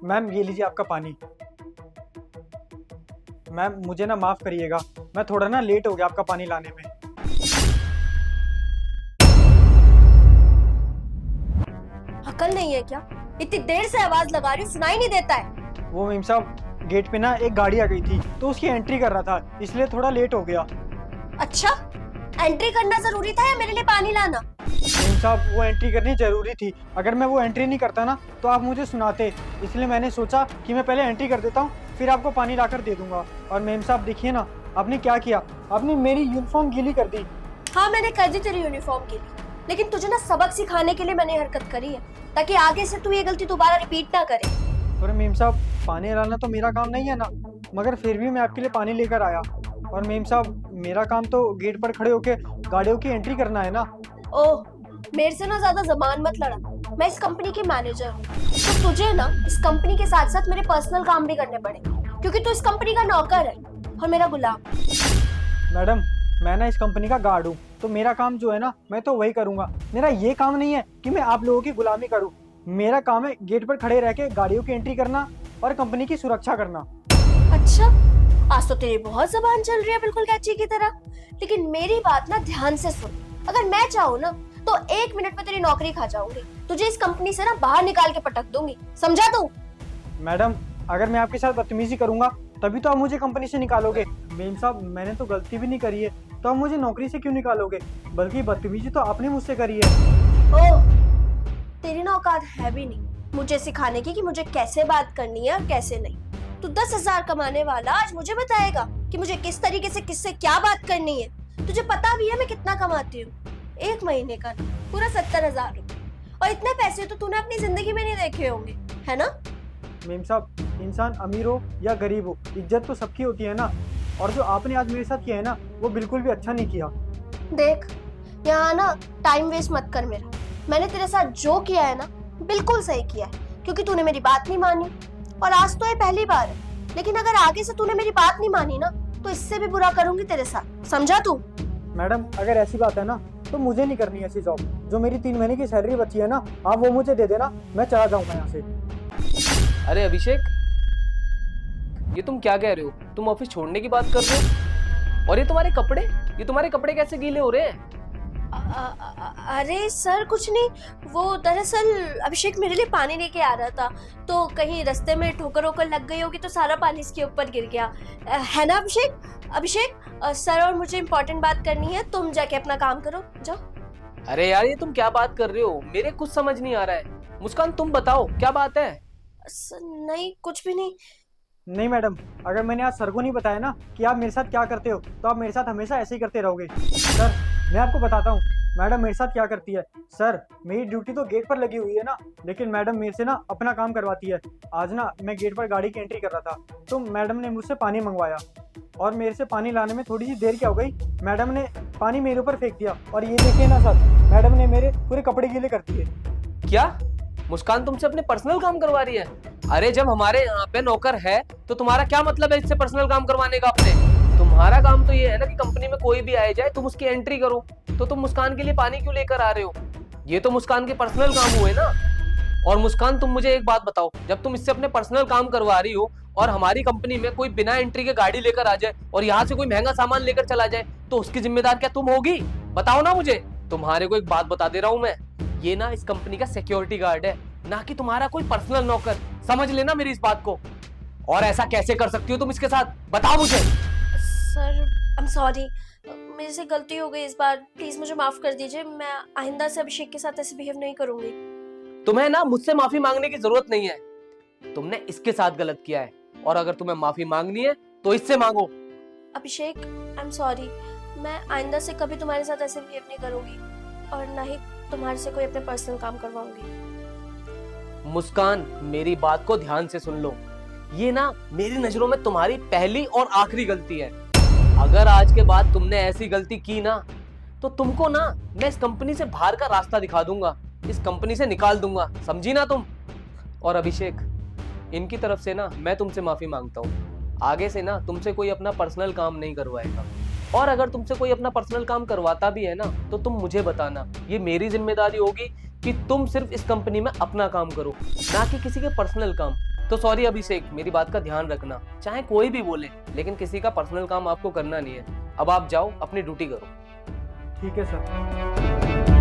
Ma'am ये लीजिए आपका पानी। मैम मुझे ना माफ़ करिएगा, मैं थोड़ा ना लेट हो गया आपका पानी लाने में। अकल नहीं है क्या? इतनी देर से आवाज लगा रही हूँ, सुनाई नहीं देता है? वो मेम साहब गेट पे ना एक गाड़ी आ गई थी तो उसकी एंट्री कर रहा था, इसलिए थोड़ा लेट हो गया। अच्छा, एंट्री करना जरूरी था या मेरे लिए पानी लाना? मेम साहब वो एंट्री करनी जरूरी थी, अगर मैं वो एंट्री नहीं करता ना तो आप मुझे सुनाते, इसलिए मैंने सोचा कि मैं पहले एंट्री कर देता हूँ, फिर आपको पानी लाकर दे दूंगा। और मेम साहब देखिए ना, आपने क्या किया, आपने मेरी यूनिफॉर्म गीली कर दी। हाँ मैंने कर दी तेरी यूनिफॉर्म के लिए, लेकिन तुझे ना सबक सिखाने के लिए मैंने हरकत करी है, ताकि आगे से तू ये गलती दोबारा रिपीट ना करे। और मेम साहब पानी लाना तो मेरा काम नहीं है ना, मगर फिर भी मैं आपके लिए पानी लेकर आया। और मेम साहब मेरा काम तो गेट पर खड़े होके गाड़ियों की एंट्री करना है ना। ओह, मेरे से ना ज्यादा जबान मत लड़ा, मैं इस कंपनी की मैनेजर हूँ, तो तुझे ना इस कंपनी के साथ साथ मेरे पर्सनल काम भी करने पड़ेंगे, क्योंकि तू इस कंपनी का नौकर है और मेरा गुलाम। मैडम मैं ना इस कंपनी का गार्ड हूँ, तो मेरा काम जो है ना मैं तो वही करूँगा। मेरा ये काम नहीं है कि मैं आप लोगों की गुलामी करूँ, मेरा काम है गेट पर खड़े रह के गाड़ियों की एंट्री करना और कंपनी की सुरक्षा करना। अच्छा, आज तो तेरी बहुत जबान चल रही है बिल्कुल कैची की तरह, लेकिन मेरी बात ना ध्यान से सुन। अगर मैं चाहूँ ना तो 1 मिनट में तेरी नौकरी खा जाऊंगी, तुझे इस कंपनी से ना बाहर निकाल के पटक दूंगी, समझा तू? मैडम अगर मैं आपके साथ बदतमीजी करूंगा तभी तो आप मुझे कंपनी से निकालोगे। मेम साहब मैंने तो गलती भी नहीं करी है, तो आप मुझे नौकरी से क्यों निकालोगे, बल्कि बदतमीजी तो आपने मुझसे करी है। ओह, तेरी ना औकात है भी नहीं मुझे सिखाने की कि मुझे कैसे बात करनी है और कैसे नहीं। तू 10,000 कमाने वाला आज मुझे बताएगा कि मुझे किस तरीके से किससे क्या बात करनी है? तुझे पता भी है मैं कितना कमाती हूँ? 1 महीने का पूरा 70,000 रुपए, और इतने पैसे तो तूने अपनी जिंदगी में नहीं देखे होंगे, है ना? मेम साहब इंसान अमीर हो या गरीब हो, इज्जत तो सबकी होती है ना, और जो आपने आज मेरे साथ किया है ना वो बिल्कुल भी अच्छा नहीं किया। देख, यहाँ ना टाइम वेस्ट मत कर मेरा। मैंने तेरे साथ जो किया है ना बिल्कुल सही किया है, क्योंकि तूने मेरी बात नहीं मानी, और आज तो ये पहली बार है, लेकिन अगर आगे से तूने मेरी बात नहीं मानी ना तो इससे भी बुरा करूंगी तेरे साथ, समझा तू? मैडम अगर ऐसी बात है ना तो मुझे नहीं करनी ऐसी जॉब। जो मेरी 3 महीने की सैलरी बची है ना आप वो मुझे दे देना, मैं चला जाऊंगा यहाँ से। अरे अभिषेक, ये तुम क्या कह रहे हो? तुम ऑफिस छोड़ने की बात कर रहे हो? और ये तुम्हारे कपड़े कैसे गीले हो रहे हैं? अरे सर कुछ नहीं, वो दरअसल अभिषेक मेरे लिए पानी लेके आ रहा था, तो कहीं रास्ते में ठोकर वोकर लग गई होगी तो सारा पानी इसके ऊपर गिर गया, है ना अभिषेक? अभिषेक सर और मुझे इम्पोर्टेंट बात करनी है, तुम जाके अपना काम करो, जाओ। अरे यार ये तुम क्या बात कर रहे हो? मेरे कुछ समझ नहीं आ रहा है। मुस्कान तुम बताओ क्या बात है? नहीं कुछ भी नहीं। नहीं मैडम, अगर मैंने आज सर को नहीं बताया ना कि आप मेरे साथ क्या करते हो तो आप मेरे साथ हमेशा ऐसे ही करते रहोगे। सर मैं आपको बताता हूँ मैडम मेरे साथ क्या करती है। सर मेरी ड्यूटी तो गेट पर लगी हुई है ना, लेकिन मैडम मेरे से ना अपना काम करवाती है। आज ना मैं गेट पर गाड़ी की एंट्री कर रहा था तो मैडम ने मुझसे पानी मंगवाया, और मेरे से पानी लाने में थोड़ी सी देर क्या हो गई, मैडम ने पानी मेरे ऊपर फेंक दिया, और ये देखिए ना सर, मैडम ने मेरे पूरे कपड़े गीले कर दिए। क्या मुस्कान तुमसे अपने पर्सनल काम करवा रही है? अरे जब हमारे यहाँ पे नौकर है तो तुम्हारा क्या मतलब है इससे पर्सनल काम करवाने का अपने? तुम्हारा काम तो ये है ना कि कंपनी में कोई भी आए जाए तुम उसकी एंट्री करो, तो तुम मुस्कान के लिए पानी क्यों लेकर आ रहे हो? ये तो मुस्कान के पर्सनल काम हुए ना। और मुस्कान तुम मुझे एक बात बताओ, जब तुम इससे अपने पर्सनल काम करवा रही हो और हमारी कंपनी में कोई बिना एंट्री के गाड़ी लेकर आ जाए और यहाँ से कोई महंगा सामान लेकर चला जाए तो उसकी जिम्मेदार क्या तुम होगी? बताओ ना मुझे। तुम्हारे को एक बात बता दे रहा हूँ मैं, ये ना इस कंपनी का सिक्योरिटी गार्ड है, ना कि तुम्हारा कोई पर्सनल नौकर। समझ लेना मेरी इस बात को। और ऐसा कैसे कर सकती हो तुम इसके साथ, बताओ मुझे। सर आई एम सॉरी, मेरे से गलती हो गई इस बार, प्लीज मुझे माफ कर दीजिए, मैं आइंदा से अभिषेक के साथ ऐसे बिहेव नहीं करूंगी। तुम्हें ना मुझसे माफी मांगने की जरूरत नहीं है, तुमने इसके साथ गलत किया है, और अगर तुम्हें माफी मांगनी है तो इससे मांगो। अभिषेक आई एम सॉरी, मैं आइंदा से कभी तुम्हारे साथ ऐसे बिहेव नहीं करूंगी, और ना ही तुम्हारे से कोई अपने पर्सनल काम करवाऊंगी। मुस्कान मेरी बात को ध्यान से सुन लो, ये ना मेरी नजरों में तुम्हारी पहली और आखिरी गलती है। अगर आज के बाद तुमने ऐसी गलती की ना तो तुमको ना मैं इस कंपनी से बाहर का रास्ता दिखा दूंगा, इस कंपनी से निकाल दूंगा, समझी ना तुम? और अभिषेक इनकी तरफ से ना मैं तुमसे माफी मांगता हूँ, आगे से ना तुमसे कोई अपना पर्सनल काम नहीं करवाएगा, और अगर तुमसे कोई अपना पर्सनल काम करवाता भी है ना तो तुम मुझे बताना, ये मेरी जिम्मेदारी होगी कि तुम सिर्फ इस कंपनी में अपना काम करो, ना कि किसी के पर्सनल काम। तो सॉरी अभिषेक, मेरी बात का ध्यान रखना, चाहे कोई भी बोले, लेकिन किसी का पर्सनल काम आपको करना नहीं है। अब आप जाओ, अपनी ड्यूटी करो। ठीक है सर।